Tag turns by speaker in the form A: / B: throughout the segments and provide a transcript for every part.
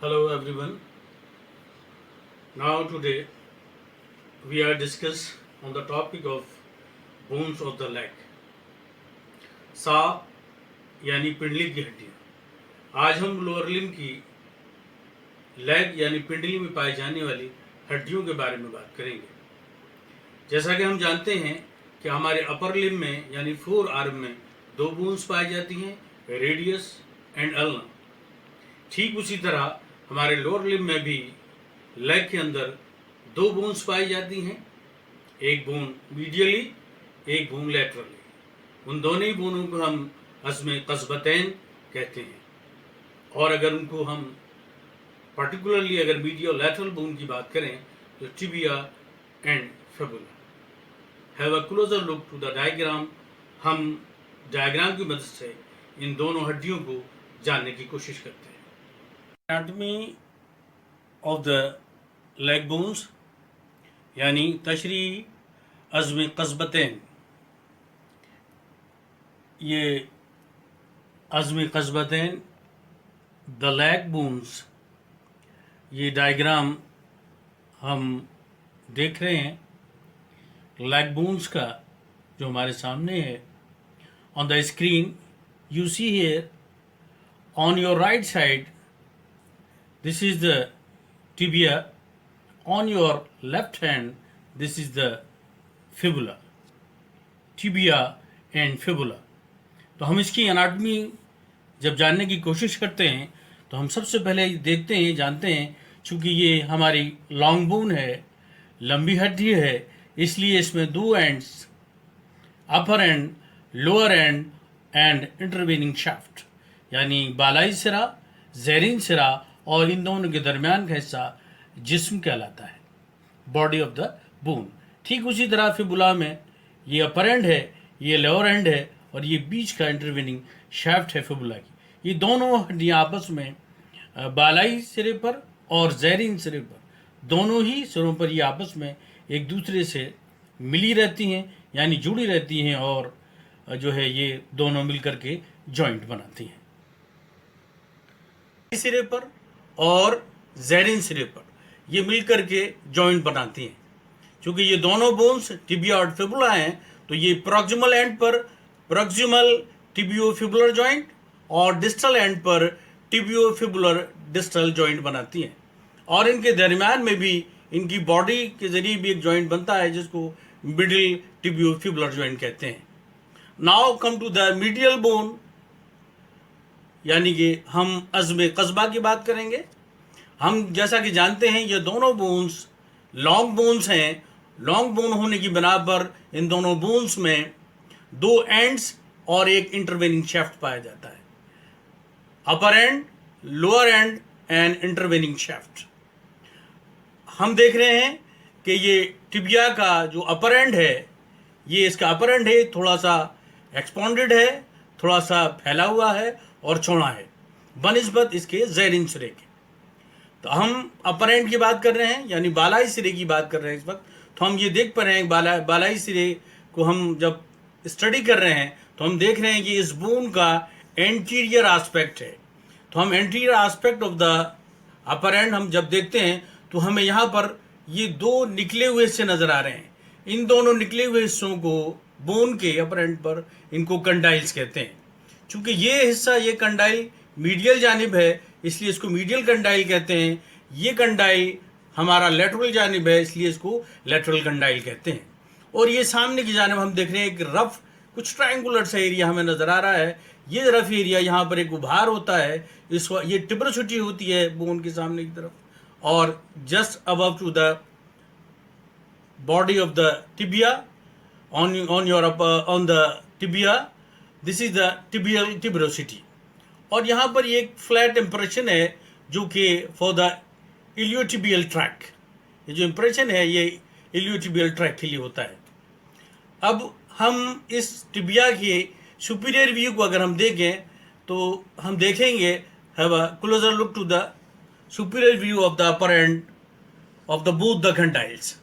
A: Hello everyone. Now today we are discuss on the topic of bones of the leg. सा यानी पिंडली की हड्डियाँ। आज हम लोअर लिम्ब की लेग यानी पिंडली में पाई जाने वाली हड्डियों के बारे में बात करेंगे। जैसा कि हम जानते हैं कि हमारे अपर लिम्ब में यानी फोर आर्म में दो बोन्स पाई जाती हैं, रेडियस एंड अल्ना। ठीक उसी तरह हमारे लोअर लिम्ब में भी लेग के अंदर दो बोन्स पाई जाती हैं, एक बोन मीडियली, एक बोन लैटरली। उन दोनों ही बोनों को हम अज़्म क़स्बतैन कहते हैं। और अगर उनको हम पर्टिकुलरली अगर मीडियल लैटरल बोन की बात करें तो tibia and fibula. Have a closer look to the diagram. हम डायग्राम की मदद से इन दोनों हड्डियों को जानने की कोशिश करते हैं। Anatomy of the leg bones यानी तशरी अज़्म क़स्बतैन। ये अज़्म क़स्बतैन द लेग बोन्स, ये डायग्राम हम देख रहे हैं लेग बोन्स का जो हमारे सामने है on the screen. You see here on your right side this is the tibia, on your left hand this is the fibula, tibia and fibula। तो हम इसकी एनाटमी जब जानने की कोशिश करते हैं तो हम सबसे पहले देखते हैं, जानते हैं, चूँकि ये हमारी लॉन्ग बोन है, लंबी हड्डी है, इसलिए इसमें दो ends, upper end, lower end and intervening shaft यानी बालाई सिरा, ज़ैरीन सिरा और इन दोनों के दरमियान का हिस्सा जिस्म कहलाता है, बॉडी ऑफ द बोन। ठीक उसी तरह फिबुला में ये अपर एंड है, ये लोअर एंड है और ये बीच का इंटरवेनिंग शाफ्ट है फिबुला की। ये दोनों हड्डियाँ आपस में बालाई सिरे पर और ज़ैरीन सिरे पर, दोनों ही सिरों पर ये आपस में एक दूसरे से मिली रहती हैं यानी जुड़ी रहती हैं और जो है ये दोनों मिलकर के जॉइंट बनाती हैं सिरे पर और ज़ैरीन सिरे पर ये मिलकर के जॉइंट बनाती हैं। क्योंकि ये दोनों बोन्स टिबिया और फिबुला हैं तो ये प्रॉक्सिमल एंड पर प्रॉक्सिमल टिबियोफिबुलर जॉइंट और डिस्टल एंड पर टिबियोफिबुलर डिस्टल जॉइंट बनाती हैं। और इनके दरमियान में भी इनकी बॉडी के ज़रिए भी एक जॉइंट बनता है जिसको मिडिल टिबियोफिबुलर जॉइंट कहते हैं। Now come to the medial bone यानी कि हम अज़्म क़स्बा की बात करेंगे। हम जैसा कि जानते हैं ये दोनों बोन्स लॉन्ग बोन्स हैं। लॉन्ग बोन होने की बिना पर इन दोनों बोन्स में दो एंड्स और एक इंटरवेनिंग शाफ्ट पाया जाता है, upper end, lower end and intervening shaft. हम देख रहे हैं कि ये टिबिया का जो अपर एंड है, ये इसका अपर एंड है, थोड़ा सा एक्सपॉन्डेड है, थोड़ा सा फैला हुआ है और चौड़ा है बनिस्बत इसके ज़ैरीन सिरे के। तो हम अपर एंड की बात कर रहे हैं यानी बालाई सिरे की बात कर रहे हैं इस वक्त। तो हम ये देख पा रहे हैं बालाई सिरे को हम जब स्टडी कर रहे हैं तो हम देख रहे हैं कि इस बोन का एंटीरियर एस्पेक्ट है। तो हम anterior aspect of the upper and हम जब देखते हैं तो हमें यहाँ पर ये दो निकले हुए हिस्से नज़र आ रहे हैं। इन दोनों निकले हुए हिस्सों को बोन के अपर एंड पर इनको कंडाइल्स कहते हैं। चूँकि ये हिस्सा, ये कंडाइल मीडियल जानिब है इसलिए इसको मीडियल कंडाइल कहते हैं। ये कंडाइल हमारा लेटरल जानिब है इसलिए इसको लेटरल कंडाइल कहते हैं। और ये सामने की जानिब हम देख रहे हैं एक रफ कुछ ट्रायंगुलर सा एरिया हमें नज़र आ रहा है। ये रफ एरिया, यहाँ पर एक उभार होता है, ये टिब्रोसिटी होती है बोन के सामने की तरफ और just above to the body of the tibia on the tibia this is the tibial tuberosity. और यहाँ पर ये एक फ्लैट इम्प्रेशन है जो कि फॉर द इलियोटिबियल ट्रैक, ये जो इम्प्रेशन है ये इलियोटिबियल ट्रैक के लिए होता है। अब हम इस टिबिया के सुपीरियर व्यू को अगर हम देखें तो हम देखेंगे, have a closer look to the superior view of the upper end of the both the condyles.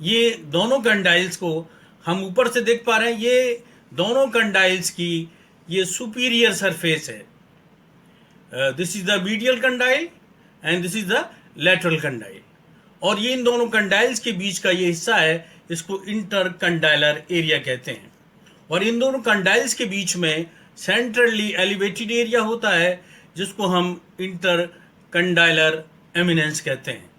A: ये दोनों कंडाइल्स को हम ऊपर से देख पा रहे हैं। ये दोनों कंडाइल्स की ये सुपीरियर सरफेस है, this is the medial condyle and this is the lateral condyle. और ये इन दोनों कंडाइल्स के बीच का ये हिस्सा है, इसको इंटर कंडाइलर एरिया कहते हैं। और इन दोनों कंडाइल्स के बीच में सेंट्रली एलिवेटेड एरिया होता है जिसको हम इंटर कंडाइलर एमिनेंस कहते हैं।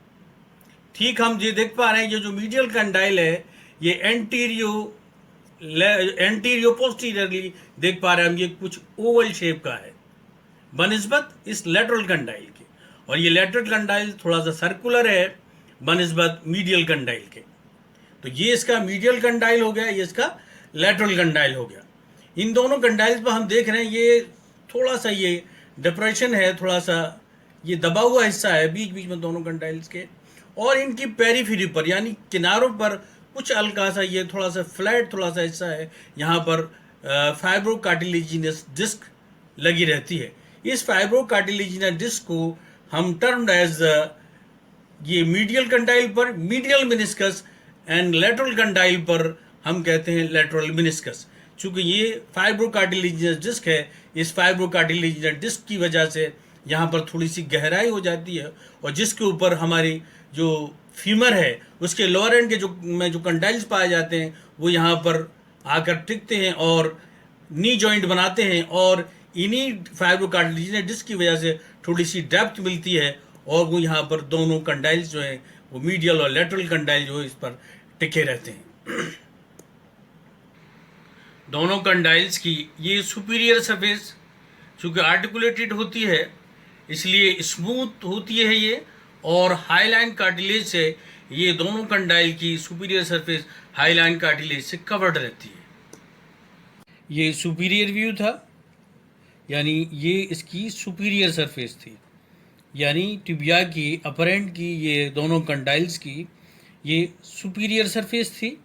A: ठीक हम ये देख पा रहे हैं, ये जो मीडियल कंडाइल है ये एंटीरियो पोस्टीरियरली देख पा रहे हैं हम, ये कुछ ओवल शेप का है बनिस्बत इस लेटरल कंडाइल के। और ये लेटरल कंडाइल थोड़ा सा सर्कुलर है बनिस्बत मीडियल कंडाइल के। तो ये इसका मीडियल कंडाइल हो गया, ये इसका लेटरल कंडाइल हो गया। इन दोनों कंडाइल्स पर हम देख रहे हैं ये थोड़ा सा ये डिप्रेशन है, थोड़ा सा ये दबा हुआ हिस्सा है बीच बीच में दोनों कंडाइल्स के। और इनकी पेरीफेरी पर यानी किनारों पर कुछ हल्का सा ये थोड़ा सा फ्लैट थोड़ा सा हिस्सा है, यहाँ पर फाइब्रोकार्टिलेजिनस डिस्क लगी रहती है। इस फाइब्रोकार्टिलेजिनस डिस्क को हम टर्म्ड एज ये मीडियल कंडाइल पर medial meniscus and lateral condyle पर हम कहते हैं लेटरल मेनिस्कस। चूँकि ये फाइब्रोकार्टिलेजिनस डिस्क है, इस फाइब्रोकार्टिलेजिनस डिस्क की वजह से यहाँ पर थोड़ी सी गहराई हो जाती है और जिसके ऊपर हमारी जो फीमर है उसके लोअर एंड के जो कंडाइल्स पाए जाते हैं वो यहाँ पर आकर टिकते हैं और नी जॉइंट बनाते हैं। और इन्हीं फाइब्रोकार्टिलेजिनस डिस्क की वजह से थोड़ी सी डेप्थ मिलती है और वो यहाँ पर दोनों कंडाइल्स जो हैं वो मीडियल और लेटरल कंडाइल जो है इस पर टिके रहते हैं। दोनों कंडाइल्स की ये सुपीरियर सरफेस चूँकि आर्टिकुलेटेड होती है इसलिए स्मूथ होती है ये, और हाईलाइन कार्टिलेज से ये दोनों कंडाइल की सुपीरियर सरफेस हाईलाइन कार्टिलेज से कवर्ड रहती है। ये सुपीरियर व्यू था, यानी ये इसकी सुपीरियर सरफेस थी, यानी टिबिया की अपर एंड की ये दोनों कंडाइल्स की ये सुपीरियर सरफेस थी।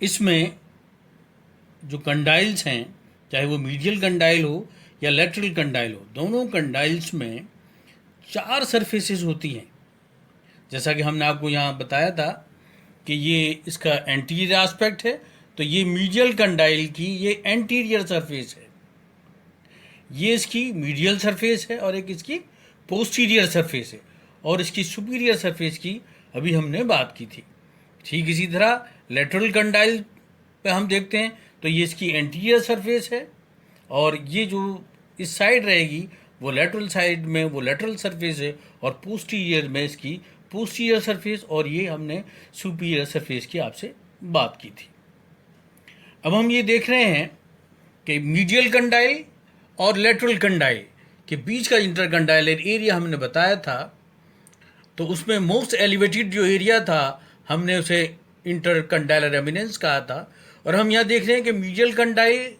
A: इसमें जो कंडाइल्स हैं चाहे वो मीडियल कंडाइल हो या लेटरल कंडाइल हो, दोनों कंडाइल्स में 4 सरफेसेस होती हैं। जैसा कि हमने आपको यहाँ बताया था कि ये इसका एंटीरियर एस्पेक्ट है, तो ये मीडियल कंडाइल की ये एंटीरियर सरफेस है, ये इसकी मीडियल सरफेस है और एक इसकी पोस्टीरियर सरफेस है, और इसकी सुपीरियर सरफेस की अभी हमने बात की थी। ठीक इसी तरह लेटरल कंडाइल पे हम देखते हैं तो ये इसकी एंटीरियर सरफेस है और ये जो इस साइड रहेगी वो लेटरल साइड में वो लेटरल सरफेस है और पोस्टीरियर में इसकी पोस्टीरियर सरफेस, और ये हमने सुपीरियर सरफेस की आपसे बात की थी। अब हम ये देख रहे हैं कि मीडियल कंडाइल और लेटरल कंडाइल के बीच का इंटरकंडाइलर एरिया हमने बताया था, तो उसमें मोस्ट एलिवेटेड जो एरिया था हमने उसे इंटरकंडाइलर एमिनेंस कहा था। और हम यहाँ देख रहे हैं कि मीडियल कंडाइल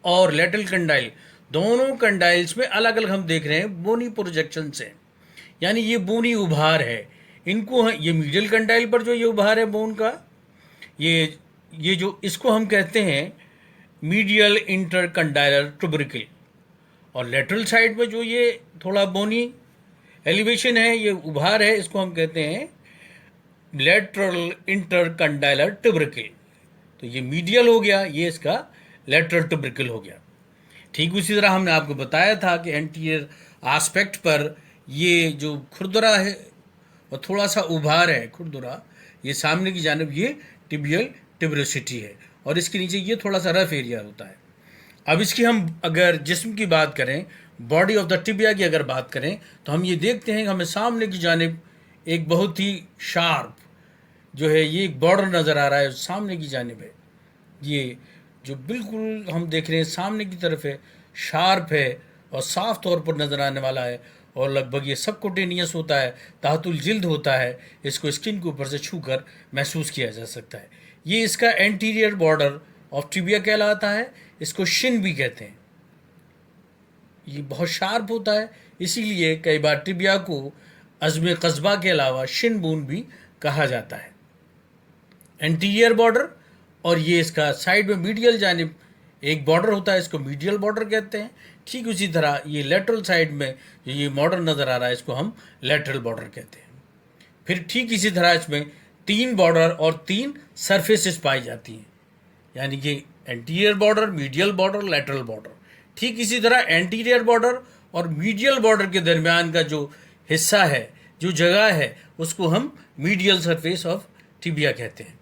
A: और लेटरल कंडाइल दोनों कंडाइल्स में अलग अलग हम देख रहे हैं बोनी प्रोजेक्शन से, यानी ये बोनी उभार है। इनको ये मीडियल कंडाइल पर जो ये उभार है बोन का, ये जो इसको हम कहते हैं मीडियल इंटरकंडाइलर ट्यूबरिकल, और लेटरल साइड में जो ये थोड़ा बोनी एलिवेशन है ये उभार है, इसको हम कहते हैं लेटरल इंटरकंडाइलर ट्यूबरिकल। तो ये मीडियल हो गया, ये इसका लेटरल ट्यूबरिकल हो गया। ठीक उसी तरह हमने आपको बताया था कि एंटीरियर एस्पेक्ट पर ये जो खुरदरा है और थोड़ा सा उभार है खुरदरा, ये सामने की जानिब ये टिबियल ट्यूबरोसिटी है और इसके नीचे ये थोड़ा सा रफ एरिया होता है। अब इसकी हम अगर जिस्म की बात करें, बॉडी ऑफ द टिबिया की अगर बात करें, तो हम ये देखते हैं कि हमें सामने की जानिब एक बहुत ही शार्प जो है ये एक बॉर्डर नज़र आ रहा है, सामने की जानिब है ये जो बिल्कुल हम देख रहे हैं सामने की तरफ है, शार्प है और साफ तौर पर नज़र आने वाला है, और लगभग ये सबकुटेनियस होता है, ताहतुल जिल्द होता है, इसको स्किन के ऊपर से छूकर महसूस किया जा सकता है। ये इसका एंटीरियर बॉर्डर ऑफ टिबिया कहलाता है, इसको शिन भी कहते हैं। ये बहुत शार्प होता है, इसीलिए कई बार टिबिया को अज़्म कस्बा के अलावा शिन बोन भी कहा जाता है। एंटीरियर बॉर्डर, और ये इसका साइड में मीडियल जानिब एक बॉर्डर होता है, इसको मीडियल बॉर्डर कहते हैं। ठीक उसी तरह ये लेटरल साइड में जो ये बॉर्डर नज़र आ रहा है इसको हम लेटरल बॉर्डर कहते हैं। फिर ठीक इसी तरह इसमें 3 बॉर्डर और 3 सरफेसेस पाई जाती हैं, यानी कि anterior border, medial border, lateral border. ठीक इसी तरह एंटीरियर बॉर्डर और मीडियल बॉर्डर के दरमियान का जो हिस्सा है, जो जगह है, उसको हम मीडियल सरफेस ऑफ टिबिया कहते हैं।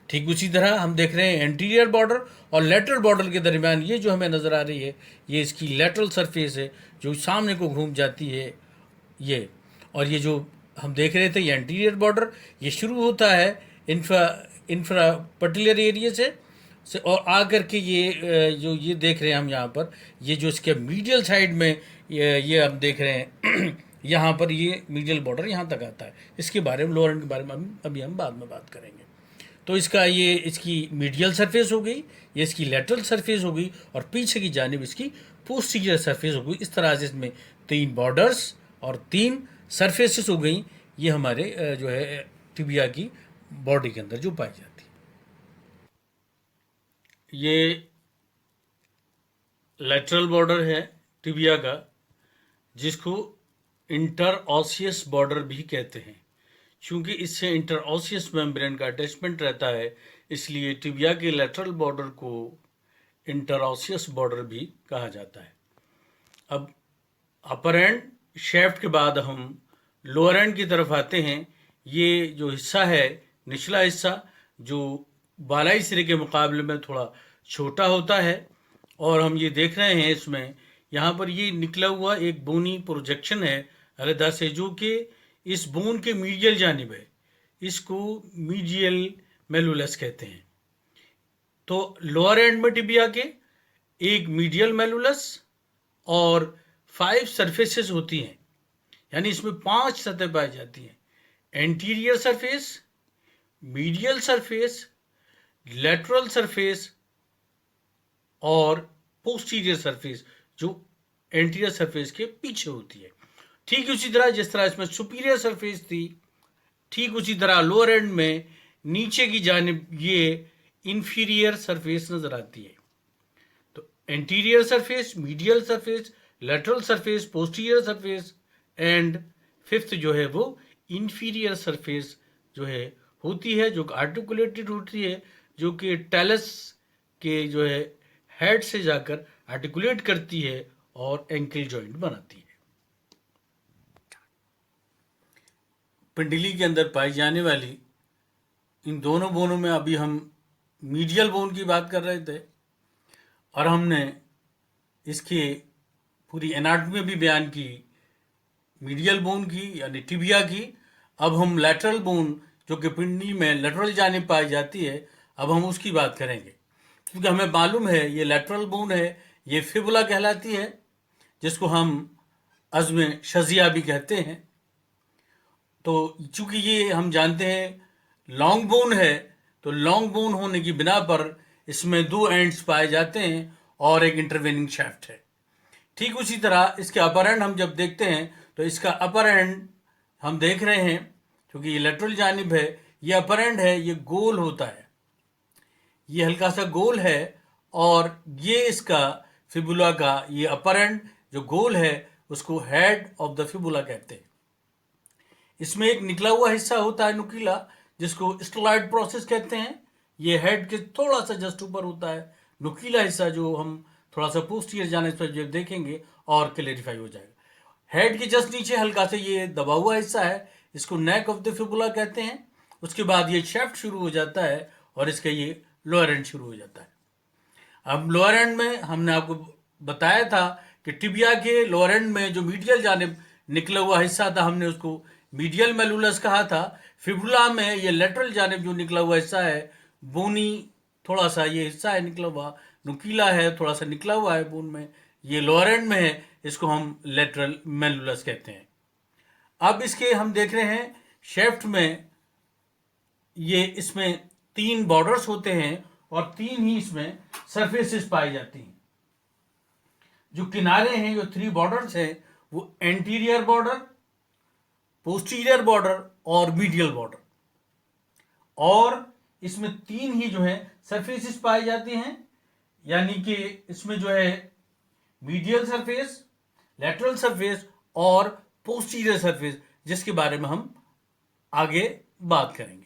A: ठीक उसी तरह हम देख रहे हैं एंटीरियर बॉर्डर और लेटरल बॉर्डर के दरमियान ये जो हमें नज़र आ रही है, ये इसकी लेटरल सरफेस है जो सामने को घूम जाती है ये। और ये जो हम देख रहे थे ये एंटीरियर बॉर्डर, ये शुरू होता है इंफ्रा पटिलर एरिया से और आकर के ये जो ये देख रहे हैं हम यहाँ पर, ये जो इसके मीडियल साइड में ये हम देख रहे हैं यहाँ पर ये मीडियल बॉर्डर यहाँ तक आता है। इसके बारे में, लोअर एंड के बारे में अभी हम बाद में बात करेंगे। तो इसका ये इसकी मीडियल सरफेस हो गई, ये इसकी लेटरल सरफेस हो गई और पीछे की जानिब इसकी पोस्टीरियर सरफेस हो गई। इस तरह से इसमें 3 बॉर्डर्स और 3 सरफेसेस हो गई, ये हमारे जो है टिबिया की बॉडी के अंदर जो पाई जाती है। ये लेटरल बॉर्डर है टिबिया का, जिसको इंटरऑसियस बॉर्डर भी कहते हैं। चूंकि इससे इंटरऑसियस मेम्ब्रेन का अटैचमेंट रहता है, इसलिए टिबिया के लेटरल बॉर्डर को इंटरऑसियस बॉर्डर भी कहा जाता है। अब अपर एंड शेफ्ट के बाद हम लोअर एंड की तरफ आते हैं। ये जो हिस्सा है, निचला हिस्सा, जो बालाई सिरे के मुकाबले में थोड़ा छोटा होता है और हम ये देख रहे हैं इसमें यहाँ पर ये निकला हुआ एक बोनी प्रोजेक्शन है अलहदा से, जो कि इस बोन के मीडियल जानिब है। इसको मीडियल मेलुलस कहते हैं। तो लोअर एंड में टिबिया के एक मीडियल मेलुलस और 5 सरफेसेस होती हैं, यानी इसमें 5 सतह पाई जाती हैं। Anterior surface, medial surface, lateral surface और पोस्टीरियर सरफेस, जो एंटीरियर सरफेस के पीछे होती है। ठीक उसी तरह जिस तरह इसमें सुपीरियर सरफेस थी, ठीक उसी तरह लोअर एंड में नीचे की जानिब ये इंफीरियर सरफेस नजर आती है। तो anterior surface, medial surface, lateral surface, posterior surface and 5th जो है वो इंफीरियर सरफेस जो है होती है, जो आर्टिकुलेटेड होती है, जो कि टेलस के जो है हेड से जाकर आर्टिकुलेट करती है और एंकल जॉइंट बनाती है। पिंडली के अंदर पाई जाने वाली इन दोनों बोनों में अभी हम मीडियल बोन की बात कर रहे थे और हमने इसकी पूरी एनाटॉमी भी बयान की, मीडियल बोन की यानी टिबिया की। अब हम लेटरल बोन जो कि पिंडली में लेटरल जानिब पाई जाती है, अब हम उसकी बात करेंगे, क्योंकि हमें मालूम है ये लेटरल बोन है, ये फिबुला कहलाती है, जिसको हम अज़्म शज़िया भी कहते हैं। तो चूंकि ये हम जानते हैं लॉन्ग बोन है, तो लॉन्ग बोन होने की बिना पर इसमें 2 एंड्स पाए जाते हैं और एक इंटरवेनिंग शैफ्ट है। ठीक उसी तरह इसके अपर एंड हम जब देखते हैं तो इसका अपर एंड हम देख रहे हैं, क्योंकि ये लेटरल जानिब है, ये अपर एंड है, ये गोल होता है, ये हल्का सा गोल है और ये इसका फिबुला का ये अपर एंड जो गोल है उसको हेड ऑफ द फिबुला कहते हैं। इसमें एक निकला हुआ हिस्सा होता है नुकीला, जिसको स्टेलॉइड प्रोसेस कहते हैं। ये हेड के थोड़ा सा जस्ट ऊपर होता है नुकीला हिस्सा, जो हम थोड़ा सा पोस्टीरियर जाने पर जब देखेंगे और क्लेरिफाई हो जाएगा। हेड के जस्ट नीचे हल्का सा ये दबा हुआ हिस्सा है, इसको नेक ऑफ द फिबुला कहते हैं। उसके बाद ये शेफ्ट शुरू हो जाता है और इसका ये लोअर एंड शुरू हो जाता है। अब लोअर एंड में हमने आपको बताया था कि टिबिया के लोअर एंड में जो मीडियल जानिब निकला हुआ हिस्सा था, हमने उसको मीडियल मेलुलस कहा था। फिबुला में ये लेटरल जानिब जो निकला हुआ हिस्सा है, बोनी थोड़ा सा ये हिस्सा है निकला हुआ, नुकीला है, थोड़ा सा निकला हुआ है बोन में, ये लोअर एंड में है, इसको हम लेटरल मेलुलस कहते हैं। अब इसके हम देख रहे हैं शेफ्ट में ये इसमें 3 बॉर्डर्स होते हैं और 3 ही इसमें सरफेसेस पाई जाती हैं। जो किनारे हैं, जो 3 बॉर्डर्स हैं, वो एंटीरियर बॉर्डर, पोस्टीरियर बॉर्डर और मीडियल बॉर्डर, और इसमें 3 ही जो है सरफेसेस पाई जाती हैं, यानी कि इसमें जो है मीडियल सरफेस, लेटरल सरफेस और पोस्टीरियर सरफेस, जिसके बारे में हम आगे बात करेंगे।